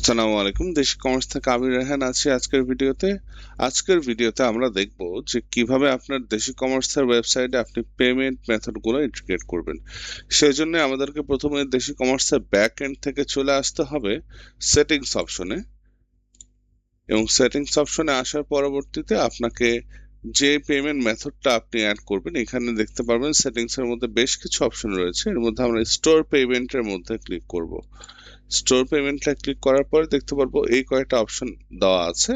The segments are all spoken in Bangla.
আসসালামু আলাইকুম। দেশি কমার্স থেকে আমি রেহান আছি আজকের ভিডিওতে আমরা দেখব যে কিভাবে আপনার দেশি কমার্সের ওয়েবসাইটে আপনি পেমেন্ট মেথড গুলো ইন্টিগ্রেট করবেন। সেজন্য আমাদেরকে প্রথমে দেশি কমার্সের ব্যাক এন্ড থেকে চলে আসতে হবে সেটিংস অপশনে, এবং সেটিংস অপশনে আসার পরবর্তীতে আপনাকে যে পেমেন্ট মেথডটা আপনি অ্যাড করবেন এখানে দেখতে পারবেন সেটিংস এর মধ্যে বেশ কিছু অপশন রয়েছে। এর মধ্যে আমরা স্টোর পেমেন্টের মধ্যে ক্লিক করব। স্টোর পেমেন্টটা ক্লিক করার পরে দেখতে পারবো এই কয়েকটা অপশন দেওয়া আছে।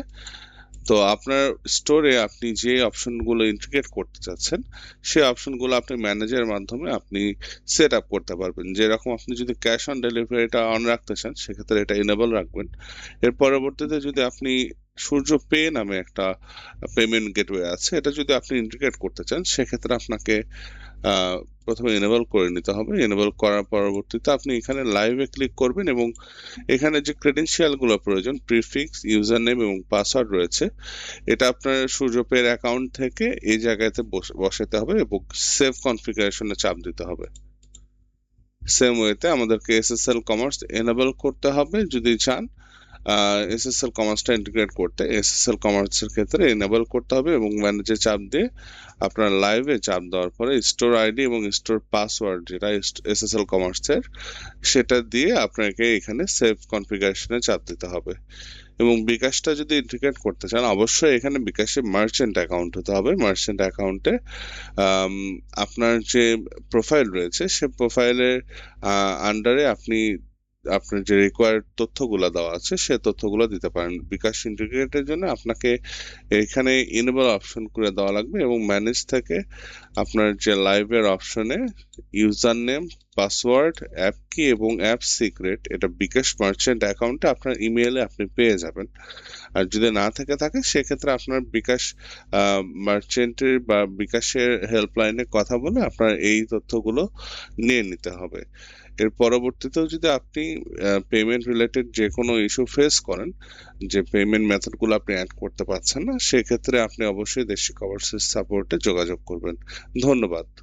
তো আপনার স্টোরে আপনি যে অপশনগুলো ইন্টিগ্রেট করতে চাচ্ছেন সেই অপশনগুলো আপনি ম্যানেজের মাধ্যমে আপনি সেট আপ করতে পারবেন। যেরকম আপনি যদি ক্যাশ অন ডেলিভারিটা অন রাখতে চান সেক্ষেত্রে এটা ইনেবল রাখবেন। এর পরবর্তীতে যদি আপনি সূর্য পে নামে একটা পেমেন্ট গেটওয়ে আছে, এটা যদি আপনি ইন্টিগ্রেট করতে চান সেক্ষেত্রে আপনাকে প্রথমে এনেবল করে নিতে হবে। এনেবল করার পরবর্তীতে আপনি এখানে লাইভে ক্লিক করবেন এবং এখানে যে ক্রেডেনশিয়াল গুলো প্রয়োজন, প্রিফিক্স, ইউজার নেম এবং পাসওয়ার্ড রয়েছে, এটা আপনার সূর্যপের অ্যাকাউন্ট থেকে এই জায়গাতে বসাতে হবে এবং সেভ কনফিগারেশনে চাপ দিতে হবে। সেম ওয়েতে আমাদেরকে এসএসএল কমার্স এনেবল করতে হবে যদি চান এসএসএল কমার্সটা ইন্টিগ্রেট করতে। এসএসএল কমার্সের ক্ষেত্রে এনেবল করতে হবে এবং ম্যানেজে চাপ দিয়ে আপনার লাইভে চাপ দেওয়ার পরে স্টোর আইডি এবং স্টোর পাসওয়ার্ড যেটা এসএসএল কমার্সের সেটা দিয়ে আপনাকে এখানে সেভ কনফিগারেশনে চাপ দিতে হবে। এবং বিকাশটা যদি ইন্টিগ্রেট করতে চান অবশ্যই এখানে বিকাশে মার্চেন্ট অ্যাকাউন্ট হতে হবে। মার্চেন্ট অ্যাকাউন্টে আপনার যে প্রোফাইল রয়েছে সে প্রোফাইলের আন্ডারে আপনি আপনার যে রিকোয়ার্ড তথ্যগুলো দেওয়া আছে সে তথ্যগুলো দিতে পারেন। বিকাশ ইন্টিগ্রেটের জন্য আপনাকে এখানে ইনেবল অপশন করে দেওয়া লাগবে এবং ম্যানেজ থেকে আপনার যে লাইভের অপশনে ইউজার নেম, পাসওয়ার্ড, অ্যাপ কি এবং অ্যাপ সিক্রেট এটা বিকাশ মার্চেন্ট অ্যাকাউন্টে আপনার ইমেইলে আপনি পেয়ে যাবেন। আর যদি না থেকে থাকে সেক্ষেত্রে আপনার বিকাশ মার্চেন্টের বা বিকাশের হেল্পলাইনে কথা বলে আপনার এই তথ্যগুলো নিয়ে নিতে হবে। এর পরবর্তীতেও যদি আপনি পেমেন্ট রিলেটেড যে কোনো ইস্যু ফেস করেন, যে পেমেন্ট মেথডগুলো আপনি অ্যাড করতে পারছেন না, সেক্ষেত্রে আপনি অবশ্যই দেশি কমার্সের সাপোর্টে যোগাযোগ করবেন। ধন্যবাদ।